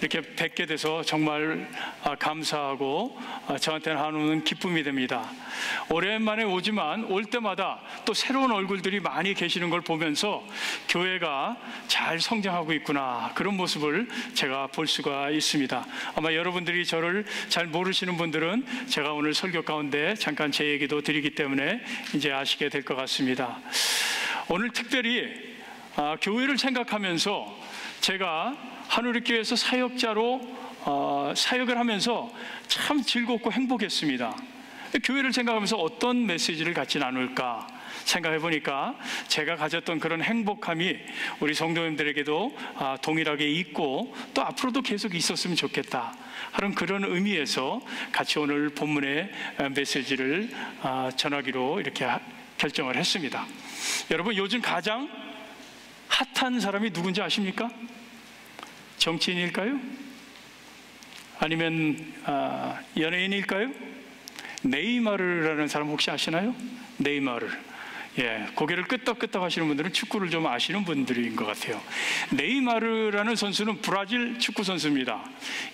이렇게 뵙게 돼서 정말 감사하고 저한테는 한없는 기쁨이 됩니다. 오랜만에 오지만 올 때마다 또 새로운 얼굴들이 많이 계시는 걸 보면서 교회가 잘 성장하고 있구나, 그런 모습을 제가 볼 수가 있습니다. 아마 여러분들이 저를 잘 모르시는 분들은 제가 오늘 설교 가운데 잠깐 제 얘기도 드리기 때문에 이제 아시게 될 것 같습니다. 오늘 특별히 교회를 생각하면서 제가 한우리교회에서 사역자로 사역을 하면서 참 즐겁고 행복했습니다. 교회를 생각하면서 어떤 메시지를 같이 나눌까 생각해 보니까 제가 가졌던 그런 행복함이 우리 성도님들에게도 동일하게 있고 또 앞으로도 계속 있었으면 좋겠다 하는 그런 의미에서 같이 오늘 본문의 메시지를 전하기로 이렇게 결정을 했습니다. 여러분, 요즘 가장 핫한 사람이 누군지 아십니까? 정치인일까요? 아니면 연예인일까요? 네이마르라는 사람 혹시 아시나요? 네이마르. 예, 고개를 끄덕끄덕 하시는 분들은 축구를 좀 아시는 분들인 것 같아요. 네이마르라는 선수는 브라질 축구 선수입니다.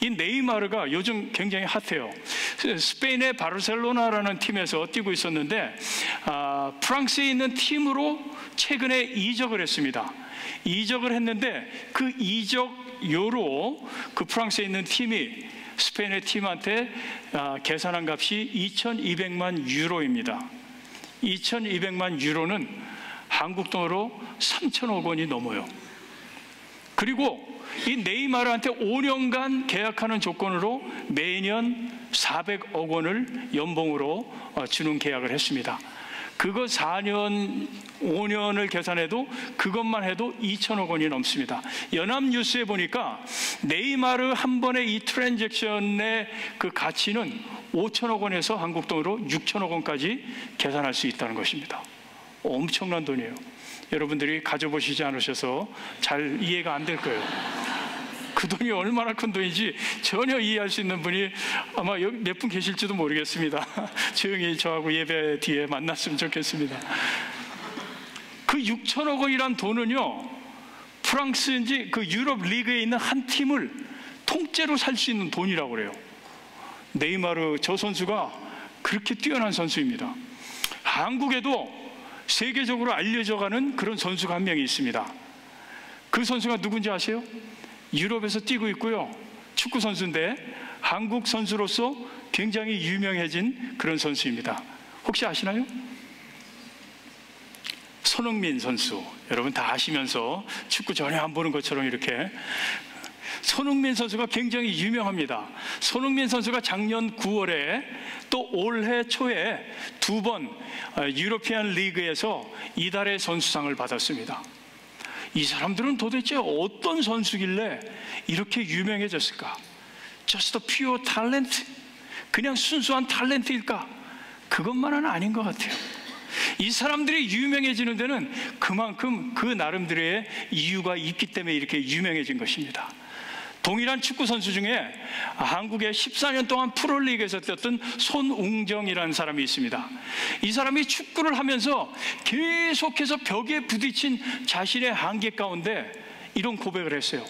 이 네이마르가 요즘 굉장히 핫해요. 스페인의 바르셀로나라는 팀에서 뛰고 있었는데 프랑스에 있는 팀으로 최근에 이적을 했습니다. 이적을 했는데 그 이적료로 그 프랑스에 있는 팀이 스페인의 팀한테 계산한 값이 2200만 유로입니다. 2200만 유로는 한국 돈으로 3천억 원이 넘어요. 그리고 이 네이마르한테 5년간 계약하는 조건으로 매년 400억 원을 연봉으로 주는 계약을 했습니다. 그거 4년, 5년을 계산해도 그것만 해도 2천억 원이 넘습니다. 연합뉴스에 보니까 네이마르 한 번의 이 트랜잭션의 그 가치는 5천억 원에서 한국 돈으로 6천억 원까지 계산할 수 있다는 것입니다. 엄청난 돈이에요. 여러분들이 가져보시지 않으셔서 잘 이해가 안 될 거예요. 그 돈이 얼마나 큰 돈인지 전혀 이해할 수 있는 분이 아마 여기 몇 분 계실지도 모르겠습니다. 조용히 저하고 예배 뒤에 만났으면 좋겠습니다. 그 6천억 원이란 돈은요, 프랑스인지 그 유럽 리그에 있는 한 팀을 통째로 살 수 있는 돈이라고 그래요. 네이마르 저 선수가 그렇게 뛰어난 선수입니다. 한국에도 세계적으로 알려져가는 그런 선수가 한 명이 있습니다. 그 선수가 누군지 아세요? 유럽에서 뛰고 있고요, 축구 선수인데 한국 선수로서 굉장히 유명해진 그런 선수입니다. 혹시 아시나요? 손흥민 선수. 여러분 다 아시면서 축구 전혀 안 보는 것처럼 이렇게. 손흥민 선수가 굉장히 유명합니다. 손흥민 선수가 작년 9월에 또 올해 초에 2번 유로피안 리그에서 이달의 선수상을 받았습니다. 이 사람들은 도대체 어떤 선수길래 이렇게 유명해졌을까? Just a pure talent? 그냥 순수한 탤런트일까? 그것만은 아닌 것 같아요. 이 사람들이 유명해지는 데는 그만큼 그 나름대로의 이유가 있기 때문에 이렇게 유명해진 것입니다. 동일한 축구 선수 중에 한국에 14년 동안 프로리그에서 뛰었던 손웅정이라는 사람이 있습니다. 이 사람이 축구를 하면서 계속해서 벽에 부딪힌 자신의 한계 가운데 이런 고백을 했어요.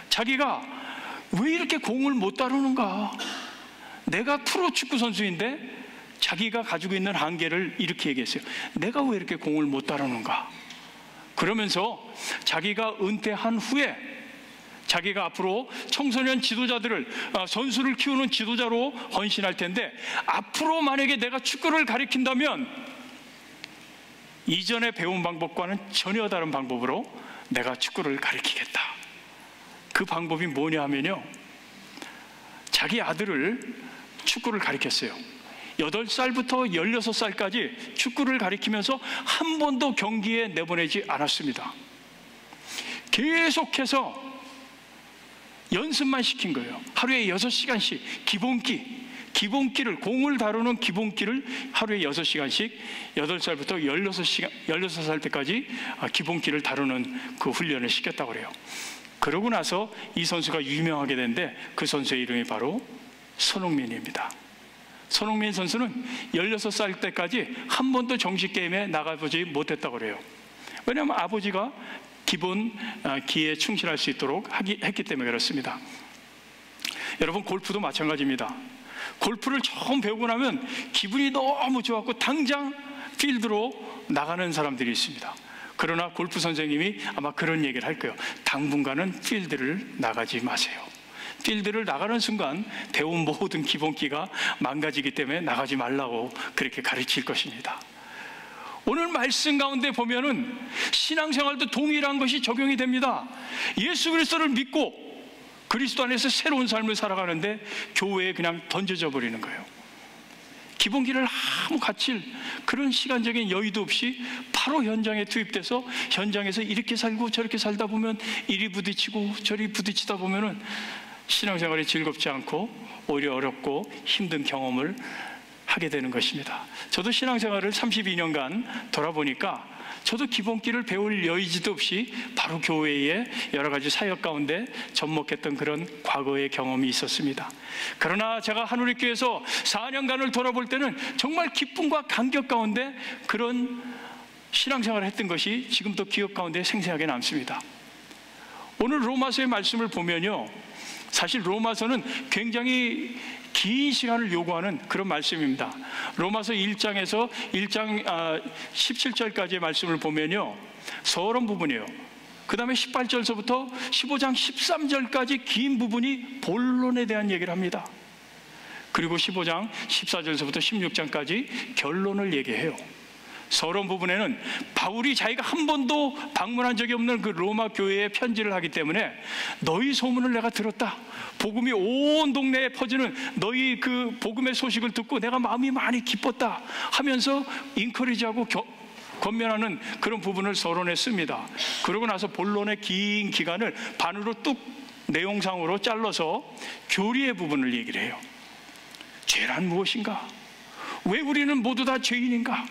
자기가 왜 이렇게 공을 못 다루는가? 내가 프로 축구 선수인데 자기가 가지고 있는 한계를 이렇게 얘기했어요. 내가 왜 이렇게 공을 못 다루는가? 그러면서 자기가 은퇴한 후에 자기가 앞으로 청소년 지도자들을, 선수를 키우는 지도자로 헌신할 텐데 앞으로 만약에 내가 축구를 가르친다면 이전에 배운 방법과는 전혀 다른 방법으로 내가 축구를 가르치겠다. 그 방법이 뭐냐 하면요, 자기 아들을 축구를 가르쳤어요. 8살부터 16살까지 축구를 가르치면서 한 번도 경기에 내보내지 않았습니다. 계속해서 연습만 시킨 거예요. 하루에 6시간씩 기본기를, 공을 다루는 기본기를 하루에 6시간씩 8살부터 16살 때까지 기본기를 다루는 그 훈련을 시켰다고 그래요. 그러고 나서 이 선수가 유명하게 됐는데 그 선수의 이름이 바로 손흥민입니다. 손흥민 선수는 16살 때까지 한 번도 정식 게임에 나가보지 못했다고 그래요. 왜냐하면 아버지가 기본 기에 충실할 수 있도록 했기 때문에 그렇습니다. 여러분, 골프도 마찬가지입니다. 골프를 처음 배우고 나면 기분이 너무 좋았고 당장 필드로 나가는 사람들이 있습니다. 그러나 골프 선생님이 아마 그런 얘기를 할 거예요. 당분간은 필드를 나가지 마세요. 필드를 나가는 순간 배운 모든 기본기가 망가지기 때문에 나가지 말라고 그렇게 가르칠 것입니다. 오늘 말씀 가운데 보면은 신앙생활도 동일한 것이 적용이 됩니다. 예수 그리스도를 믿고 그리스도 안에서 새로운 삶을 살아가는데 교회에 그냥 던져져 버리는 거예요. 기본기를 아무 갖출 그런 시간적인 여유도 없이 바로 현장에 투입돼서 현장에서 이렇게 살고 저렇게 살다 보면 이리 부딪히고 저리 부딪히다 보면은 신앙생활이 즐겁지 않고 오히려 어렵고 힘든 경험을 하게 되는 것입니다. 저도 신앙생활을 32년간 돌아보니까 저도 기본기를 배울 여의지도 없이 바로 교회의 여러 가지 사역 가운데 접목했던 그런 과거의 경험이 있었습니다. 그러나 제가 한우리교회에서 4년간을 돌아볼 때는 정말 기쁨과 감격 가운데 그런 신앙생활을 했던 것이 지금도 기억 가운데 생생하게 남습니다. 오늘 로마서의 말씀을 보면요, 사실 로마서는 굉장히 긴 시간을 요구하는 그런 말씀입니다. 로마서 1장에서 1장 17절까지의 말씀을 보면요, 서론 부분이에요. 그 다음에 18절서부터 15장 13절까지 긴 부분이 본론에 대한 얘기를 합니다. 그리고 15장 14절서부터 16장까지 결론을 얘기해요. 서론 부분에는 바울이 자기가 한 번도 방문한 적이 없는 그 로마 교회에 편지를 하기 때문에 너희 소문을 내가 들었다, 복음이 온 동네에 퍼지는 너희 그 복음의 소식을 듣고 내가 마음이 많이 기뻤다 하면서 인커리지하고 권면하는 그런 부분을 서론에 씁니다. 그러고 나서 본론의 긴 기간을 반으로 뚝 내용상으로 잘라서 교리의 부분을 얘기를 해요. 죄란 무엇인가? 왜 우리는 모두 다 죄인인가?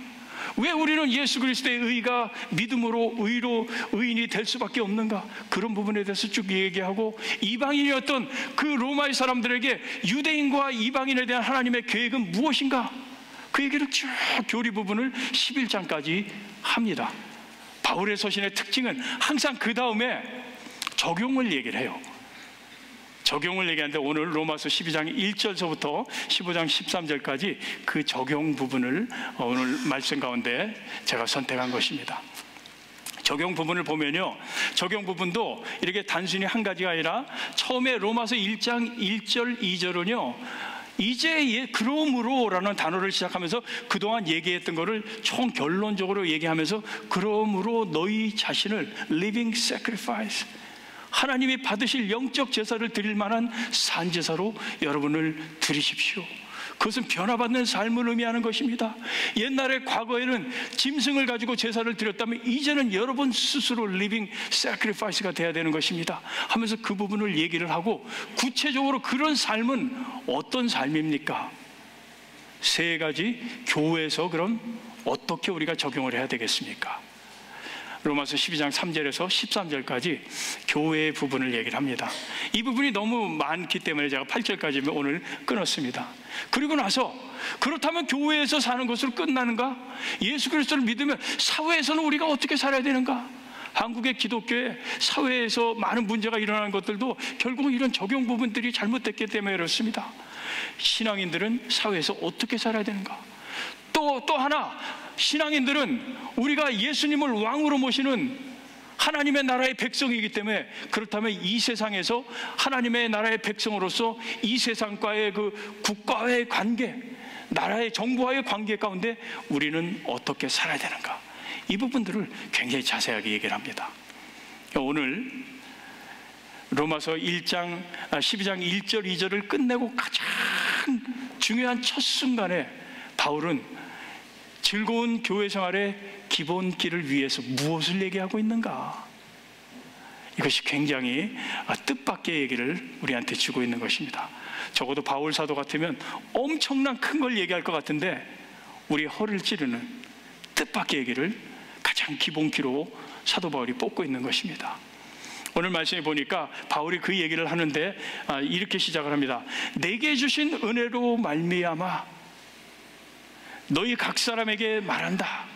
왜 우리는 예수 그리스도의 의가 믿음으로 의로 의인이 될 수밖에 없는가? 그런 부분에 대해서 쭉 얘기하고, 이방인이었던 그 로마의 사람들에게 유대인과 이방인에 대한 하나님의 계획은 무엇인가? 그 얘기를 쭉 교리 부분을 11장까지 합니다. 바울의 서신의 특징은 항상 그 다음에 적용을 얘기를 해요. 적용을 얘기하는데 오늘 로마서 12장 1절서부터 15장 13절까지 그 적용 부분을 오늘 말씀 가운데 제가 선택한 것입니다. 적용 부분을 보면요, 적용 부분도 이렇게 단순히 한 가지가 아니라 처음에 로마서 1장 1절 2절은요 이제 그러므로 라는 단어를 시작하면서 그동안 얘기했던 거를 총 결론적으로 얘기하면서 그러므로 너희 자신을 living sacrifice, 하나님이 받으실 영적 제사를 드릴 만한 산제사로 여러분을 드리십시오. 그것은 변화받는 삶을 의미하는 것입니다. 옛날에 과거에는 짐승을 가지고 제사를 드렸다면 이제는 여러분 스스로 리빙 사크리파이스가 돼야 되는 것입니다 하면서 그 부분을 얘기를 하고, 구체적으로 그런 삶은 어떤 삶입니까? 세 가지 교회에서 그럼 어떻게 우리가 적용을 해야 되겠습니까? 로마서 12장 3절에서 13절까지 교회의 부분을 얘기를 합니다. 이 부분이 너무 많기 때문에 제가 8절까지 오늘 끊었습니다. 그리고 나서 그렇다면 교회에서 사는 것으로 끝나는가? 예수 그리스도를 믿으면 사회에서는 우리가 어떻게 살아야 되는가? 한국의 기독교의 사회에서 많은 문제가 일어나는 것들도 결국은 이런 적용 부분들이 잘못됐기 때문에 그렇습니다. 신앙인들은 사회에서 어떻게 살아야 되는가? 또 하나, 신앙인들은 우리가 예수님을 왕으로 모시는 하나님의 나라의 백성이기 때문에, 그렇다면 이 세상에서 하나님의 나라의 백성으로서 이 세상과의 그 국가와의 관계, 나라의 정부와의 관계 가운데 우리는 어떻게 살아야 되는가? 이 부분들을 굉장히 자세하게 얘기를 합니다. 오늘 로마서 12장 1절 2절을 끝내고 가장 중요한 첫 순간에 바울은 즐거운 교회 생활의 기본기를 위해서 무엇을 얘기하고 있는가? 이것이 굉장히 뜻밖의 얘기를 우리한테 주고 있는 것입니다. 적어도 바울 사도 같으면 엄청난 큰 걸 얘기할 것 같은데 우리 허를 찌르는 뜻밖의 얘기를 가장 기본기로 사도 바울이 뽑고 있는 것입니다. 오늘 말씀에 보니까 바울이 그 얘기를 하는데 이렇게 시작을 합니다. 내게 주신 은혜로 말미암아 너희 각 사람에게 말한다.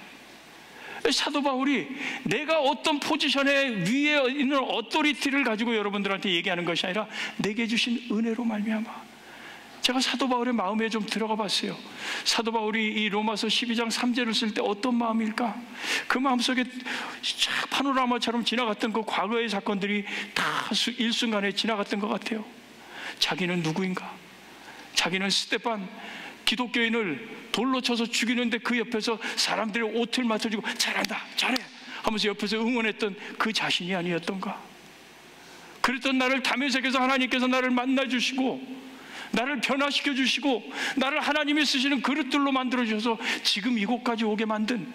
사도 바울이 내가 어떤 포지션에 위에 있는 어토리티를 가지고 여러분들한테 얘기하는 것이 아니라 내게 주신 은혜로 말미암아. 제가 사도 바울의 마음에 좀 들어가 봤어요. 사도 바울이 이 로마서 12장 3절을 쓸 때 어떤 마음일까? 그 마음속에 파노라마처럼 지나갔던 그 과거의 사건들이 다 일순간에 지나갔던 것 같아요. 자기는 누구인가? 자기는 스데반 기독교인을 돌로 쳐서 죽이는데 그 옆에서 사람들이 옷을 맡아주고 잘한다, 잘해 하면서 옆에서 응원했던 그 자신이 아니었던가? 그랬던 나를 다메섹에서 하나님께서 나를 만나주시고 나를 변화시켜 주시고 나를 하나님이 쓰시는 그릇들로 만들어 주셔서 지금 이곳까지 오게 만든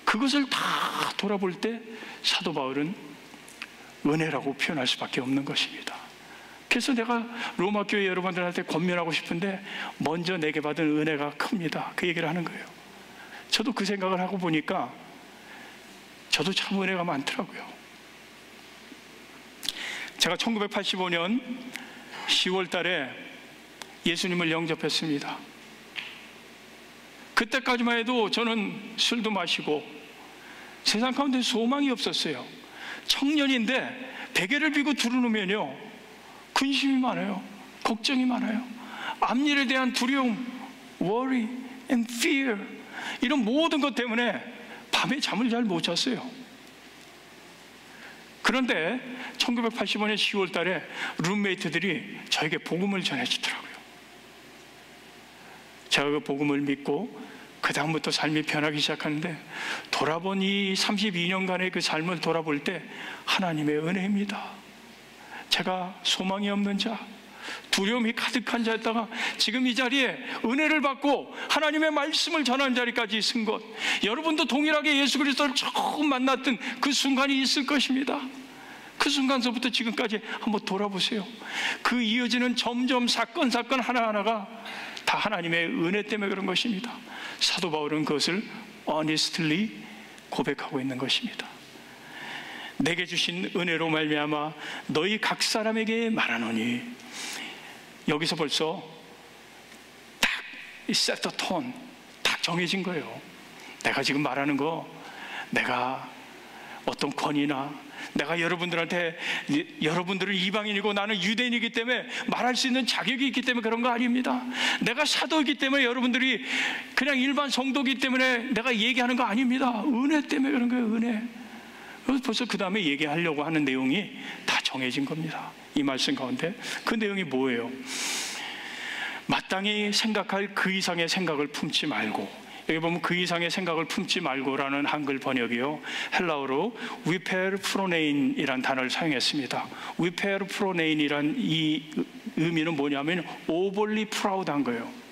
그것을 다 돌아볼 때 사도 바울은 은혜라고 표현할 수밖에 없는 것입니다. 그래서 내가 로마 교회 여러분들한테 권면하고 싶은데 먼저 내게 받은 은혜가 큽니다. 그 얘기를 하는 거예요. 저도 그 생각을 하고 보니까 저도 참 은혜가 많더라고요. 제가 1985년 10월 달에 예수님을 영접했습니다. 그때까지만 해도 저는 술도 마시고 세상 가운데 소망이 없었어요. 청년인데 베개를 비고 두루누면요 근심이 많아요. 걱정이 많아요. 앞일에 대한 두려움, worry and fear, 이런 모든 것 때문에 밤에 잠을 잘 못 잤어요. 그런데 1985년 10월 달에 룸메이트들이 저에게 복음을 전해주더라고요. 제가 그 복음을 믿고 그 다음부터 삶이 변하기 시작하는데 돌아본 이 32년간의 그 삶을 돌아볼 때 하나님의 은혜입니다. 제가 소망이 없는 자, 두려움이 가득한 자였다가 지금 이 자리에 은혜를 받고 하나님의 말씀을 전하는 자리까지 쓴 것, 여러분도 동일하게 예수 그리스도를 처음 만났던 그 순간이 있을 것입니다. 그 순간서부터 지금까지 한번 돌아보세요. 그 이어지는 점점 사건 하나하나가 다 하나님의 은혜 때문에 그런 것입니다. 사도 바울은 그것을 honestly 고백하고 있는 것입니다. 내게 주신 은혜로 말미암아 너희 각 사람에게 말하노니, 여기서 벌써 딱 set the tone, 딱 정해진 거예요. 내가 지금 말하는 거 내가 어떤 권위나 내가 여러분들한테, 여러분들은 이방인이고 나는 유대인이기 때문에 말할 수 있는 자격이 있기 때문에 그런 거 아닙니다. 내가 사도이기 때문에 여러분들이 그냥 일반 성도이기 때문에 내가 얘기하는 거 아닙니다. 은혜 때문에 그런 거예요. 은혜. 벌써 그 다음에 얘기하려고 하는 내용이 다 정해진 겁니다. 이 말씀 가운데 그 내용이 뭐예요? 마땅히 생각할 그 이상의 생각을 품지 말고, 여기 보면 그 이상의 생각을 품지 말고라는 한글 번역이요, 헬라어로 위페르 프로네인이란 단어를 사용했습니다. 위페르 프로네인이란 이 의미는 뭐냐면 오버리 프라우드한 거예요.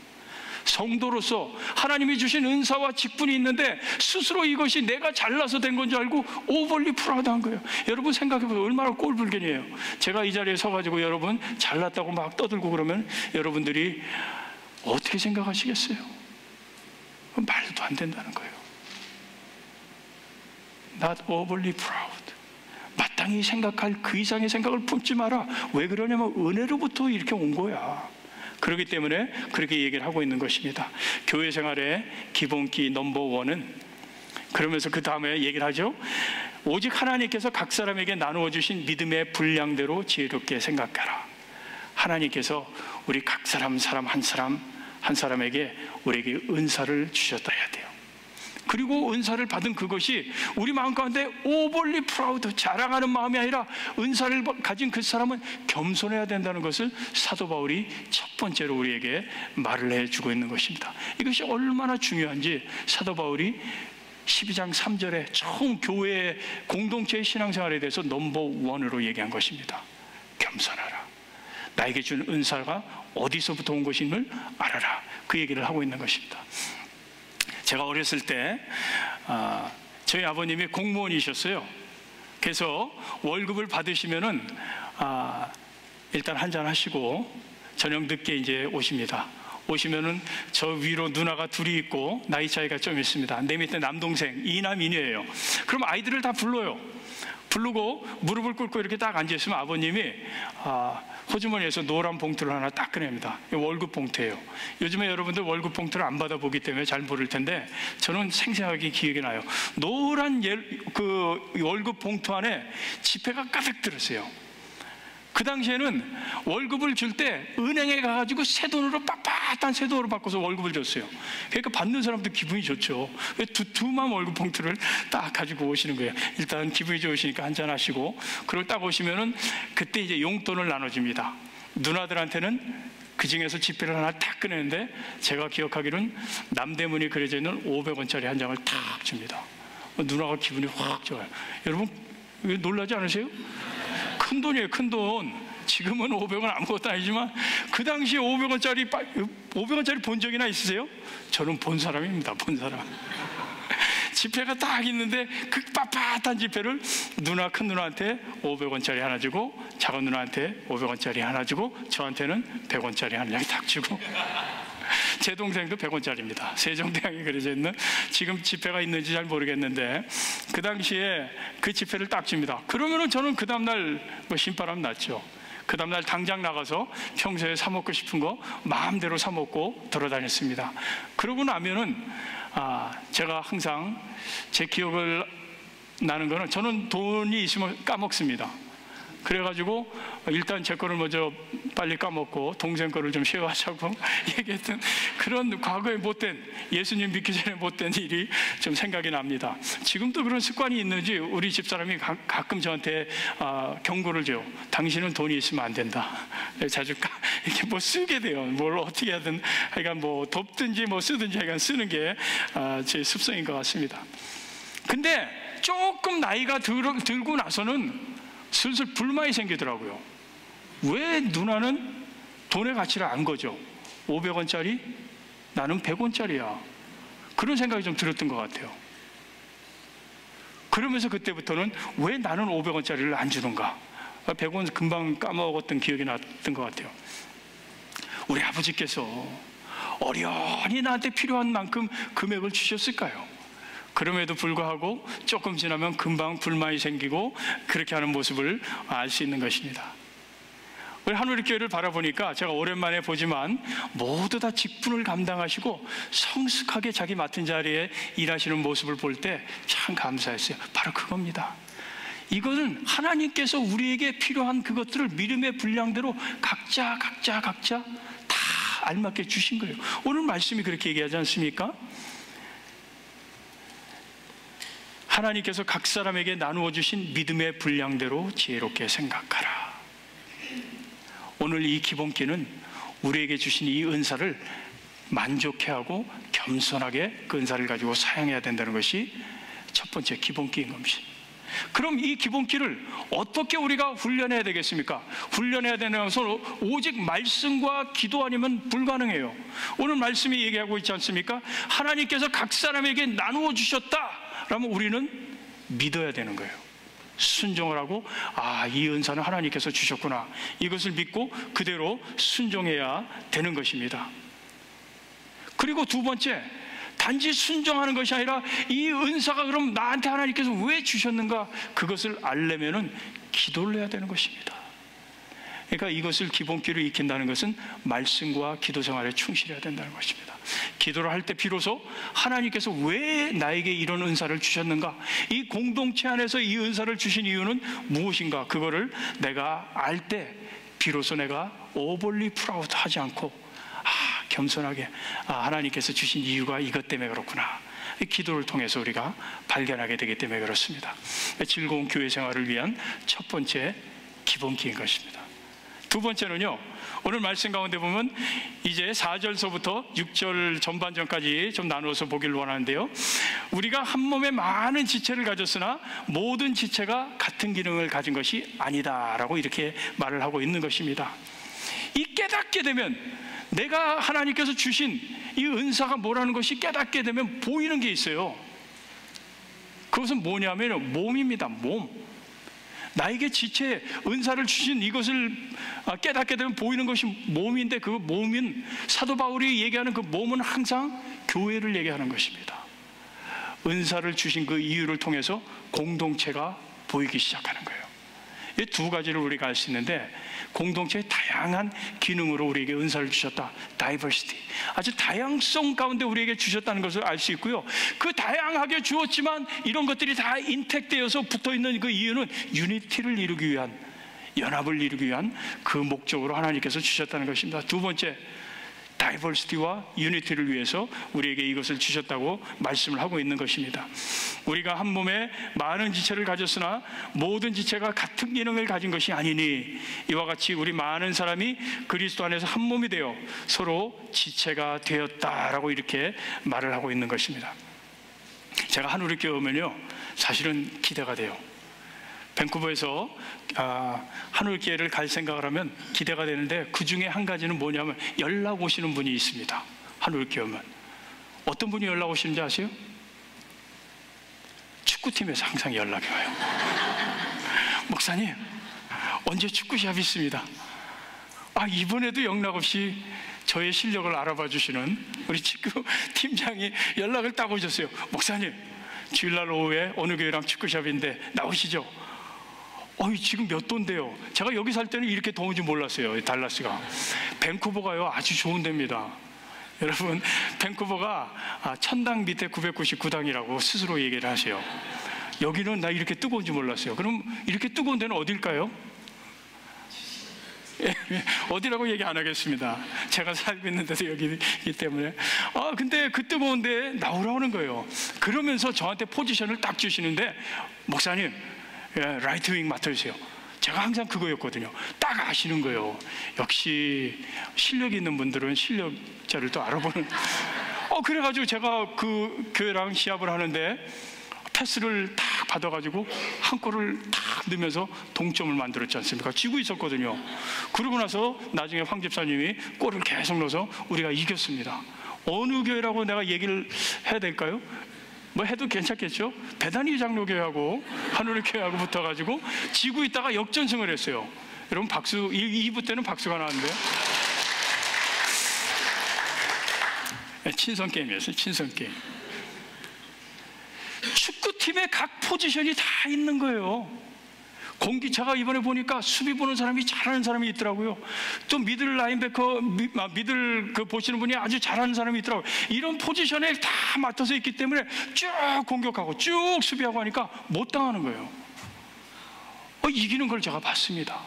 성도로서 하나님이 주신 은사와 직분이 있는데 스스로 이것이 내가 잘나서 된 건 줄 알고 오버리 프라우드한 거예요. 여러분 생각해보세요. 얼마나 꼴불견이에요. 제가 이 자리에 서가지고 여러분 잘났다고 막 떠들고 그러면 여러분들이 어떻게 생각하시겠어요? 말도 안 된다는 거예요. Not overly proud. 마땅히 생각할 그 이상의 생각을 품지 마라. 왜 그러냐면 은혜로부터 이렇게 온 거야. 그렇기 때문에 그렇게 얘기를 하고 있는 것입니다. 교회 생활의 기본기 넘버원은, 그러면서 그 다음에 얘기를 하죠. 오직 하나님께서 각 사람에게 나누어 주신 믿음의 분량대로 지혜롭게 생각하라. 하나님께서 우리 각 사람 한 사람에게 우리에게 은사를 주셨다 해야 돼요. 그리고 은사를 받은 그것이 우리 마음 가운데 오버리 프라우드, 자랑하는 마음이 아니라 은사를 가진 그 사람은 겸손해야 된다는 것을 사도 바울이 첫 번째로 우리에게 말을 해주고 있는 것입니다. 이것이 얼마나 중요한지 사도 바울이 12장 3절에 처음 교회의 공동체의 신앙생활에 대해서 넘버원으로 얘기한 것입니다. 겸손하라. 나에게 준 은사가 어디서부터 온 것임을 알아라. 그 얘기를 하고 있는 것입니다. 제가 어렸을 때 저희 아버님이 공무원이셨어요. 그래서 월급을 받으시면은 일단 한잔 하시고 저녁 늦게 이제 오십니다. 오시면은 저 위로 누나가 둘이 있고 나이 차이가 좀 있습니다. 내 밑에 남동생 이남인이에요. 그럼 아이들을 다 불러요. 부르고 무릎을 꿇고 이렇게 딱 앉아있으면 아버님이 호주머니에서 노란 봉투를 하나 딱 꺼냅니다. 월급 봉투예요. 요즘에 여러분들 월급 봉투를 안 받아보기 때문에 잘 모를 텐데 저는 생생하게 기억이 나요. 노란 그 월급 봉투 안에 지폐가 가득 들었어요. 그 당시에는 월급을 줄 때 은행에 가가지고 새 돈으로 빳빳한 새 돈으로 바꿔서 월급을 줬어요. 그러니까 받는 사람도 기분이 좋죠. 두툼한 월급 봉투를 딱 가지고 오시는 거예요. 일단 기분이 좋으시니까 한잔 하시고, 그리고 딱 오시면은 그때 이제 용돈을 나눠줍니다. 누나들한테는 그 중에서 지폐를 하나 딱 꺼내는데, 제가 기억하기로는 남대문이 그려져 있는 500원짜리 한 장을 탁 줍니다. 누나가 기분이 확 좋아요. 여러분 왜 놀라지 않으세요? 큰 돈이에요, 큰 돈. 지금은 500원 아무것도 아니지만 그 당시에 500원짜리 본 적이나 있으세요? 저는 본 사람입니다, 본 사람. 지폐가 딱 있는데 그 빳빳한 지폐를 큰 누나한테 500원짜리 하나 주고, 작은 누나한테 500원짜리 하나 주고, 저한테는 100원짜리 하나 딱 주고. 제 동생도 100원짜리입니다. 세종대왕이 그려져 있는, 지금 지폐가 있는지 잘 모르겠는데 그 당시에 그 지폐를 딱 줍니다. 그러면은 저는 그 다음날 신바람 났죠. 그 다음날 당장 나가서 평소에 사 먹고 싶은 거 마음대로 사 먹고 돌아다녔습니다. 그러고 나면은 제가 항상 제 기억을 나는 거는, 저는 돈이 있으면 까먹습니다. 그래가지고 일단 제 거를 먼저 빨리 까먹고 동생 거를 좀 쉐어하자고 얘기했던 그런 과거의 못된, 예수님 믿기 전에 못된 일이 좀 생각이 납니다. 지금도 그런 습관이 있는지 우리 집사람이 가끔 저한테 경고를 줘요. 당신은 돈이 있으면 안 된다. 자주 이렇게 뭐 쓰게 돼요. 뭘 어떻게 하든 하여간 뭐 덮든지 뭐 쓰든지 하여간 쓰는 게 제 습성인 것 같습니다. 근데 조금 나이가 들고 나서는 슬슬 불만이 생기더라고요. 왜 누나는 돈의 가치를 안 거죠? 500원짜리? 나는 100원짜리야. 그런 생각이 좀 들었던 것 같아요. 그러면서 그때부터는 왜 나는 500원짜리를 안 주는가? 100원 금방 까먹었던 기억이 났던 것 같아요. 우리 아버지께서 어련히 나한테 필요한 만큼 금액을 주셨을까요? 그럼에도 불구하고 조금 지나면 금방 불만이 생기고 그렇게 하는 모습을 알 수 있는 것입니다. 우리 한우리 교회를 바라보니까 제가 오랜만에 보지만 모두 다 직분을 감당하시고 성숙하게 자기 맡은 자리에 일하시는 모습을 볼 때 참 감사했어요. 바로 그겁니다. 이것은 하나님께서 우리에게 필요한 그것들을 믿음의 분량대로 각자 다 알맞게 주신 거예요. 오늘 말씀이 그렇게 얘기하지 않습니까? 하나님께서 각 사람에게 나누어 주신 믿음의 분량대로 지혜롭게 생각하라. 오늘 이 기본기는 우리에게 주신 이 은사를 만족해하고 겸손하게 그 은사를 가지고 사용해야 된다는 것이 첫 번째 기본기인 겁니다. 그럼 이 기본기를 어떻게 우리가 훈련해야 되겠습니까? 훈련해야 되는 것은 오직 말씀과 기도 아니면 불가능해요. 오늘 말씀이 얘기하고 있지 않습니까? 하나님께서 각 사람에게 나누어 주셨다. 그러면 우리는 믿어야 되는 거예요. 순종을 하고, 이 은사는 하나님께서 주셨구나. 이것을 믿고 그대로 순종해야 되는 것입니다. 그리고 두 번째, 단지 순종하는 것이 아니라 이 은사가 그럼 나한테 하나님께서 왜 주셨는가, 그것을 알려면은 기도를 해야 되는 것입니다. 그러니까 이것을 기본기로 익힌다는 것은 말씀과 기도 생활에 충실해야 된다는 것입니다. 기도를 할 때 비로소 하나님께서 왜 나에게 이런 은사를 주셨는가, 이 공동체 안에서 이 은사를 주신 이유는 무엇인가, 그거를 내가 알 때 비로소 내가 오버리 프라우드 하지 않고 겸손하게 하나님께서 주신 이유가 이것 때문에 그렇구나, 기도를 통해서 우리가 발견하게 되기 때문에 그렇습니다. 즐거운 교회 생활을 위한 첫 번째 기본기인 것입니다. 두 번째는요, 오늘 말씀 가운데 보면 이제 4절서부터 6절 전반전까지 좀 나누어서 보기를 원하는데요, 우리가 한 몸에 많은 지체를 가졌으나 모든 지체가 같은 기능을 가진 것이 아니다라고 이렇게 말을 하고 있는 것입니다. 이 깨닫게 되면, 내가 하나님께서 주신 이 은사가 뭐라는 것이 깨닫게 되면 보이는 게 있어요. 그것은 뭐냐면 몸입니다. 몸. 나에게 지체, 은사를 주신 이것을 깨닫게 되면 보이는 것이 몸인데, 그 몸은 사도 바울이 얘기하는 그 몸은 항상 교회를 얘기하는 것입니다. 은사를 주신 그 이유를 통해서 공동체가 보이기 시작하는 거예요. 이 두 가지를 우리가 알 수 있는데, 공동체의 다양한 기능으로 우리에게 은사를 주셨다. 다이버시티. 아주 다양성 가운데 우리에게 주셨다는 것을 알 수 있고요. 그 다양하게 주었지만 이런 것들이 다 인택되어서 붙어있는 그 이유는 유니티를 이루기 위한, 연합을 이루기 위한 그 목적으로 하나님께서 주셨다는 것입니다. 두 번째, 다이버시티와 유니티를 위해서 우리에게 이것을 주셨다고 말씀을 하고 있는 것입니다. 우리가 한 몸에 많은 지체를 가졌으나 모든 지체가 같은 기능을 가진 것이 아니니 이와 같이 우리 많은 사람이 그리스도 안에서 한 몸이 되어 서로 지체가 되었다라고 이렇게 말을 하고 있는 것입니다. 제가 한우리교회 오면요, 사실은 기대가 돼요. 밴쿠버에서 한울교회를 갈 생각을 하면 기대가 되는데, 그 중에 한 가지는 뭐냐면 연락 오시는 분이 있습니다. 한울교회 오면 어떤 분이 연락 오시는지 아세요? 축구팀에서 항상 연락이 와요. 목사님, 언제 축구 시합이 있습니다. 이번에도 영락없이 저의 실력을 알아봐 주시는 우리 축구 팀장이 연락을 딱 오셨어요. 목사님, 주일날 오후에 어느 교회랑 축구 시합인데 나오시죠? 지금 몇 도인데요? 제가 여기 살 때는 이렇게 더운지 몰랐어요. 달라스가. 밴쿠버가요, 아주 좋은 데입니다. 여러분, 밴쿠버가 천당 밑에 999당이라고 스스로 얘기를 하세요. 여기는 나 이렇게 뜨거운지 몰랐어요. 그럼 이렇게 뜨거운 데는 어딜까요? 어디라고 얘기 안 하겠습니다. 제가 살고 있는 데도 여기이기 때문에. 근데 그 뜨거운 데에 나오라는 거예요. 그러면서 저한테 포지션을 딱 주시는데, 목사님, 라이트 윙 맡아주세요. 제가 항상 그거였거든요. 딱 아시는 거예요. 역시 실력 있는 분들은 실력자를 또 알아보는. 그래가지고 제가 그 교회랑 시합을 하는데 패스를 딱 받아가지고 한 골을 딱 넣으면서 동점을 만들었지 않습니까? 지고 있었거든요. 그러고 나서 나중에 황 집사님이 골을 계속 넣어서 우리가 이겼습니다. 어느 교회라고 내가 얘기를 해야 될까요? 뭐 해도 괜찮겠죠? 배단위 장로교회하고 한우리교회하고 붙어가지고 지고 있다가 역전승을 했어요. 여러분 박수, 2부 때는 박수가 나왔는데요. 친선게임이었어요. 친선게임. 축구팀의 각 포지션이 다 있는 거예요. 제가 이번에 보니까 수비 보는 사람이 잘하는 사람이 있더라고요. 또 미들 라인베커, 미들 보시는 분이 아주 잘하는 사람이 있더라고요. 이런 포지션에 다 맡아서 있기 때문에 쭉 공격하고 쭉 수비하고 하니까 못 당하는 거예요. 이기는 걸 제가 봤습니다.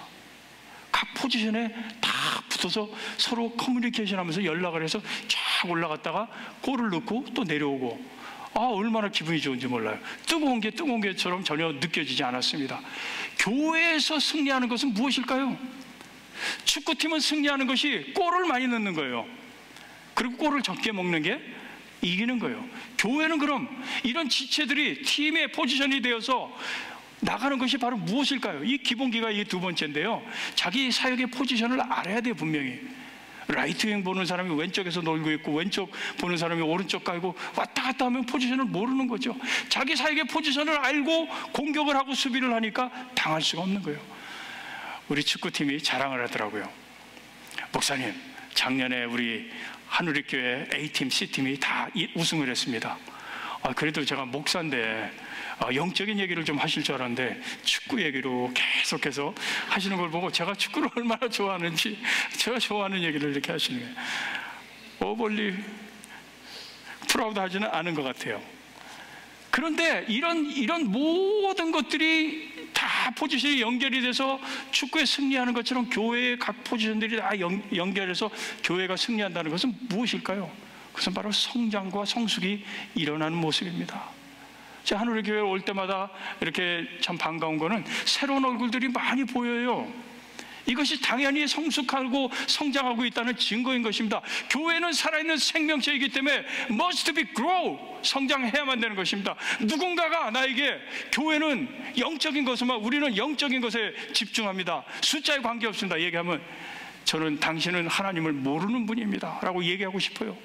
각 포지션에 다 붙어서 서로 커뮤니케이션 하면서 연락을 해서 쫙 올라갔다가 골을 넣고 또 내려오고, 얼마나 기분이 좋은지 몰라요. 뜨거운 게처럼 전혀 느껴지지 않았습니다. 교회에서 승리하는 것은 무엇일까요? 축구팀은 승리하는 것이 골을 많이 넣는 거예요. 그리고 골을 적게 먹는 게 이기는 거예요. 교회는 그럼 이런 지체들이 팀의 포지션이 되어서 나가는 것이 바로 무엇일까요? 이 기본기가 이 두 번째인데요. 자기 사역의 포지션을 알아야 돼요. 분명히. 라이트 윙 보는 사람이 왼쪽에서 놀고 있고 왼쪽 보는 사람이 오른쪽 가고 왔다 갔다 하면 포지션을 모르는 거죠. 자기 사역의 포지션을 알고 공격을 하고 수비를 하니까 당할 수가 없는 거예요. 우리 축구팀이 자랑을 하더라고요. 목사님, 작년에 우리 한우리교회 A팀, C팀이 다 우승을 했습니다. 그래도 제가 목사인데 영적인 얘기를 좀 하실 줄 알았는데 축구 얘기로 계속해서 하시는 걸 보고 제가 축구를 얼마나 좋아하는지, 제가 좋아하는 얘기를 이렇게 하시는 거예요. 오버리 프라우드 하지는 않은 것 같아요. 그런데 이런 모든 것들이 다 포지션이 연결이 돼서 축구에 승리하는 것처럼 교회의 각 포지션들이 다 연결해서 교회가 승리한다는 것은 무엇일까요? 그것은 바로 성장과 성숙이 일어나는 모습입니다. 제가 한우리교회 올 때마다 이렇게 참 반가운 거는 새로운 얼굴들이 많이 보여요. 이것이 당연히 성숙하고 성장하고 있다는 증거인 것입니다. 교회는 살아있는 생명체이기 때문에 must be grow, 성장해야만 되는 것입니다. 누군가가 나에게 교회는 영적인 것만, 우리는 영적인 것에 집중합니다, 숫자에 관계없습니다 얘기하면 저는 당신은 하나님을 모르는 분입니다 라고 얘기하고 싶어요.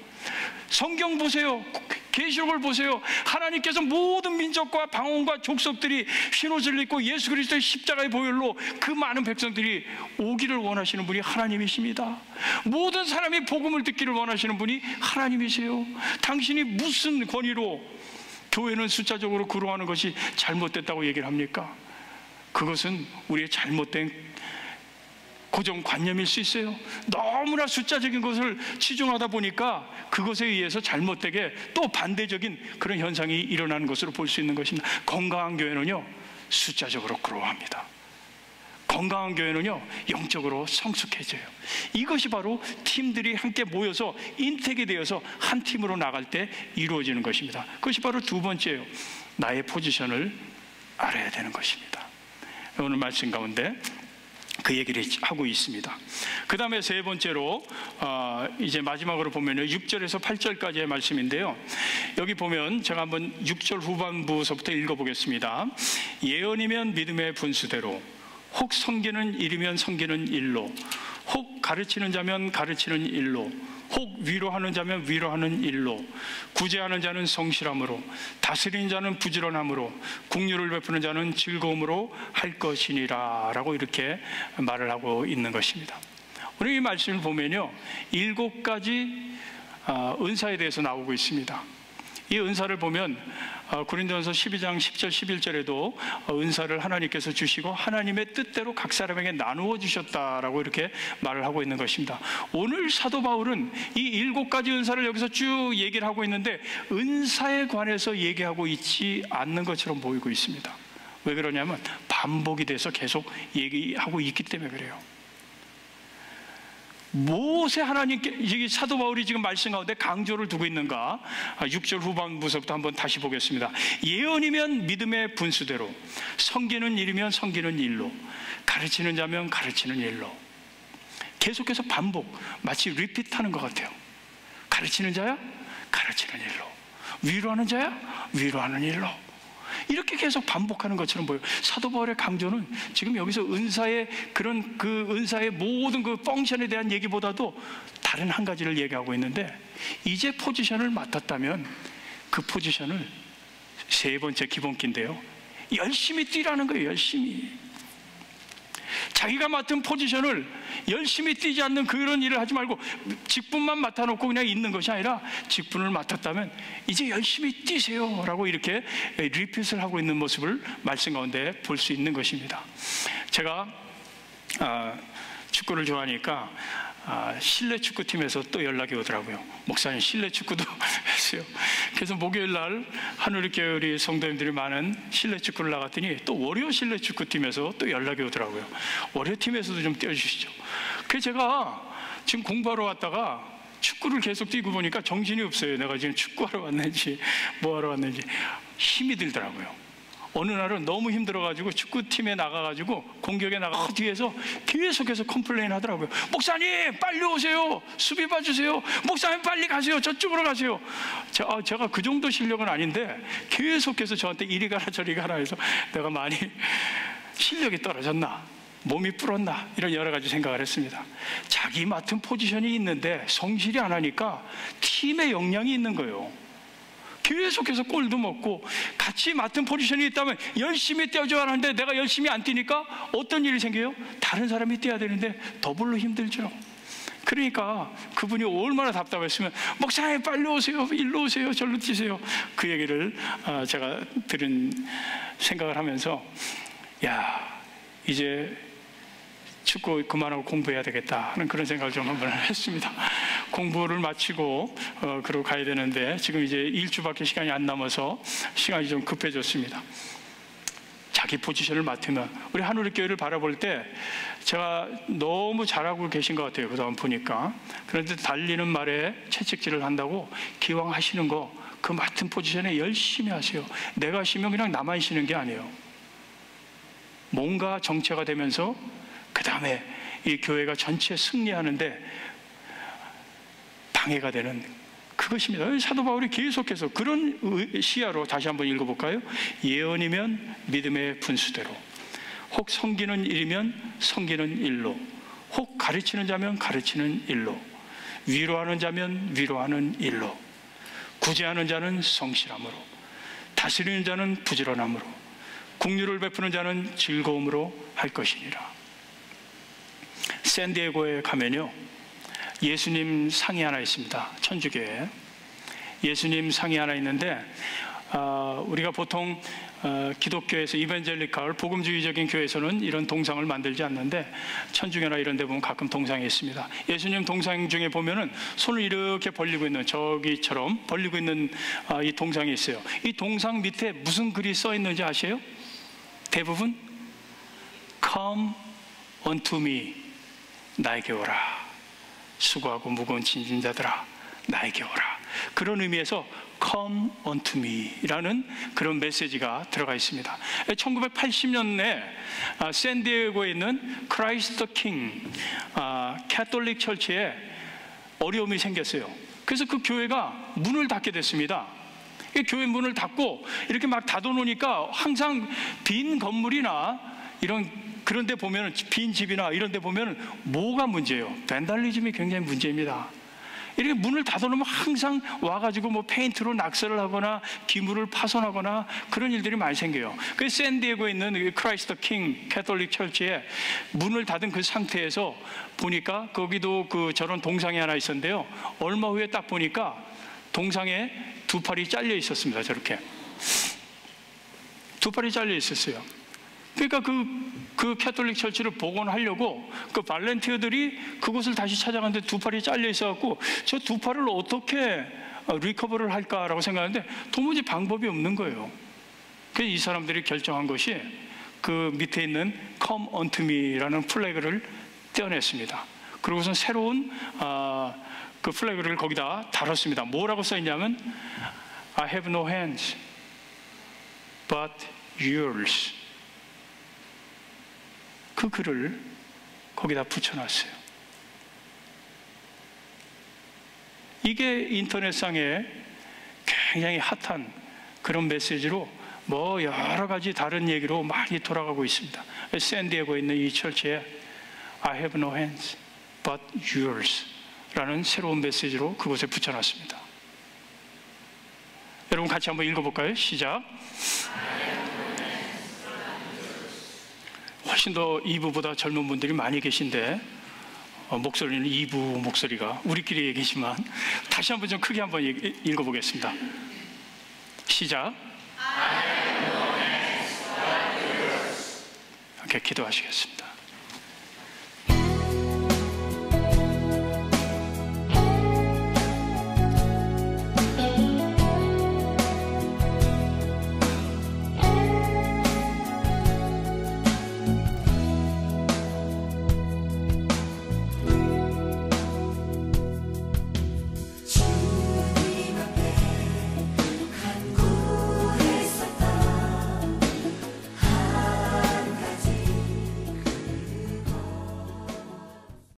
성경 보세요. 계시록을 보세요. 하나님께서 모든 민족과 방언과 족속들이 흰옷을 입고 예수 그리스도의 십자가의 보혈로 그 많은 백성들이 오기를 원하시는 분이 하나님이십니다. 모든 사람이 복음을 듣기를 원하시는 분이 하나님이세요. 당신이 무슨 권위로 교회는 숫자적으로 구성하는 것이 잘못됐다고 얘기를 합니까? 그것은 우리의 잘못된 고정관념일 수 있어요. 너무나 숫자적인 것을 치중하다 보니까 그것에 의해서 잘못되게 또 반대적인 그런 현상이 일어나는 것으로 볼 수 있는 것입니다. 건강한 교회는요, 숫자적으로 그로합니다. 건강한 교회는요, 영적으로 성숙해져요. 이것이 바로 팀들이 함께 모여서 인택이 되어서 한 팀으로 나갈 때 이루어지는 것입니다. 그것이 바로 두 번째예요. 나의 포지션을 알아야 되는 것입니다. 오늘 말씀 가운데 그 얘기를 하고 있습니다. 그 다음에 세 번째로 이제 마지막으로 보면 6절에서 8절까지의 말씀인데요, 여기 보면 제가 한번 6절 후반부서부터 읽어보겠습니다. 예언이면 믿음의 분수대로, 혹 섬기는 일이면 섬기는 일로, 혹 가르치는 자면 가르치는 일로, 혹 위로하는 자면 위로하는 일로, 구제하는 자는 성실함으로, 다스리는 자는 부지런함으로, 긍휼을 베푸는 자는 즐거움으로 할 것이니라 라고 이렇게 말을 하고 있는 것입니다. 오늘 이 말씀을 보면요, 7가지 은사에 대해서 나오고 있습니다. 이 은사를 보면 고린도전서 12장 10절 11절에도 은사를 하나님께서 주시고 하나님의 뜻대로 각 사람에게 나누어 주셨다라고 이렇게 말을 하고 있는 것입니다. 오늘 사도 바울은 이 7가지 은사를 여기서 쭉 얘기를 하고 있는데 은사에 관해서 얘기하고 있지 않는 것처럼 보이고 있습니다. 왜 그러냐면 반복이 돼서 계속 얘기하고 있기 때문에 그래요. 무엇에 하나님께 이 사도 바울이 지금 말씀 가운데 강조를 두고 있는가? 6절 후반부서부터 한번 다시 보겠습니다. 예언이면 믿음의 분수대로, 섬기는 일이면 섬기는 일로, 가르치는 자면 가르치는 일로. 계속해서 반복, 마치 리피트하는 것 같아요. 가르치는 자야? 가르치는 일로. 위로하는 자야? 위로하는 일로. 이렇게 계속 반복하는 것처럼 보여요. 사도 바울의 강조는 지금 여기서 은사의 그런 그 은사의 모든 그 펑션에 대한 얘기보다도 다른 한 가지를 얘기하고 있는데, 이제 포지션을 맡았다면 그 포지션을 세 번째 기본기인데요, 열심히 뛰라는 거예요. 열심히. 자기가 맡은 포지션을 열심히 뛰지 않는 그런 일을 하지 말고 직분만 맡아놓고 그냥 있는 것이 아니라 직분을 맡았다면 이제 열심히 뛰세요 라고 이렇게 리핏을 하고 있는 모습을 말씀 가운데 볼 수 있는 것입니다. 제가 축구를 좋아하니까 실내 축구팀에서 또 연락이 오더라고요. 목사님 실내 축구도 했어요. 그래서 목요일 날 한우리교회 우리 성도님들이 많은 실내 축구를 나갔더니 또 월요 실내 축구팀에서 또 연락이 오더라고요. 월요 팀에서도 좀 띄워주시죠. 그래서 제가 지금 공부하러 왔다가 축구를 계속 뛰고 보니까 정신이 없어요. 내가 지금 축구하러 왔는지 뭐하러 왔는지. 힘이 들더라고요. 어느 날은 너무 힘들어가지고 축구팀에 나가가지고 공격에 나가 뒤에서 계속해서 컴플레인 하더라고요. 목사님 빨리 오세요. 수비 봐주세요. 목사님 빨리 가세요. 저쪽으로 가세요. 제가 그 정도 실력은 아닌데 계속해서 저한테 이리 가라 저리 가라 해서 내가 많이 실력이 떨어졌나, 몸이 불었나, 이런 여러 가지 생각을 했습니다. 자기 맡은 포지션이 있는데 성실히 안 하니까 팀에 영향이 있는 거예요. 계속해서 골도 먹고 같이 맡은 포지션이 있다면 열심히 뛰어줘야 하는데 내가 열심히 안 뛰니까 어떤 일이 생겨요? 다른 사람이 뛰어야 되는데 더블로 힘들죠. 그러니까 그분이 얼마나 답답했으면 목사님 빨리 오세요. 일로 오세요. 절로 뛰세요. 그 얘기를 제가 들은 생각을 하면서 야, 이제 축구 그만하고 공부해야 되겠다 하는 그런 생각을 좀 한번 했습니다. 공부를 마치고 그러고 가야 되는데 지금 이제 일주밖에 시간이 안 남아서 시간이 좀 급해졌습니다. 자기 포지션을 맡으면 우리 한우리교회를 바라볼 때 제가 너무 잘하고 계신 것 같아요. 그동안 보니까. 그런데 달리는 말에 채찍질을 한다고 기왕 하시는 거 그 맡은 포지션에 열심히 하세요. 내가 쉬면 그냥 나만 쉬는 게 아니에요. 뭔가 정체가 되면서 그 다음에 이 교회가 전체 승리하는데 방해가 되는 그것입니다. 사도 바울이 계속해서 그런 시야로 다시 한번 읽어볼까요? 예언이면 믿음의 분수대로, 혹 섬기는 일이면 섬기는 일로, 혹 가르치는 자면 가르치는 일로, 위로하는 자면 위로하는 일로, 구제하는 자는 성실함으로, 다스리는 자는 부지런함으로, 긍휼을 베푸는 자는 즐거움으로 할 것이니라. 샌디에고에 가면요, 예수님 상이 하나 있습니다. 천주교에 예수님 상이 하나 있는데 우리가 보통 기독교에서 이벤젤리칼 복음주의적인 교회에서는 이런 동상을 만들지 않는데 천주교나 이런 데 보면 가끔 동상이 있습니다. 예수님 동상 중에 보면은 손을 이렇게 벌리고 있는, 저기처럼 벌리고 있는 이 동상이 있어요. 이 동상 밑에 무슨 글이 써 있는지 아세요? 대부분 Come unto me, 나에게 오라. 수고하고 무거운 짐진 자들아, 나에게 오라. 그런 의미에서 Come unto me 라는 그런 메시지가 들어가 있습니다. 1980년에 샌디에고에 있는 크라이스트 킹 캐톨릭 철치에 어려움이 생겼어요. 그래서 그 교회가 문을 닫게 됐습니다. 교회 문을 닫고 이렇게 막 닫아놓으니까 항상 빈 건물이나 그런 데 보면, 빈 집이나 이런 데 보면 뭐가 문제예요? 밴달리즘이 굉장히 문제입니다. 이렇게 문을 닫아놓으면 항상 와가지고 뭐 페인트로 낙서를 하거나 기물을 파손하거나 그런 일들이 많이 생겨요. 그 샌디에고에 있는 크라이스트 킹 캐톨릭 철치에 문을 닫은 그 상태에서 보니까 거기도 저런 동상이 하나 있었는데요. 얼마 후에 딱 보니까 동상에 두 팔이 잘려 있었습니다. 저렇게 두 팔이 잘려 있었어요. 그러니까 그 캐톨릭 철치를 복원하려고 그 발렌티어들이 그곳을 다시 찾아갔는데 두 팔이 잘려 있어갖고 저 두 팔을 어떻게 리커버를 할까라고 생각하는데 도무지 방법이 없는 거예요. 그래서 이 사람들이 결정한 것이 그 밑에 있는 Come unto me라는 플래그를 떼어냈습니다. 그러고선 새로운 그 플래그를 거기다 달았습니다. 뭐라고 써있냐면 I have no hands but yours. 그 글을 거기다 붙여놨어요. 이게 인터넷상에 굉장히 핫한 그런 메시지로 뭐 여러 가지 다른 얘기로 많이 돌아가고 있습니다. 샌디에고에 있는 이 철치에 I have no hands but yours 라는 새로운 메시지로 그곳에 붙여놨습니다. 여러분 같이 한번 읽어볼까요? 시작. 훨씬 더 2부보다 젊은 분들이 많이 계신데 목소리는 2부 목소리가 우리끼리 얘기지만 다시 한번 좀 크게 한번 읽어보겠습니다. 시작. 이렇게 기도하시겠습니다.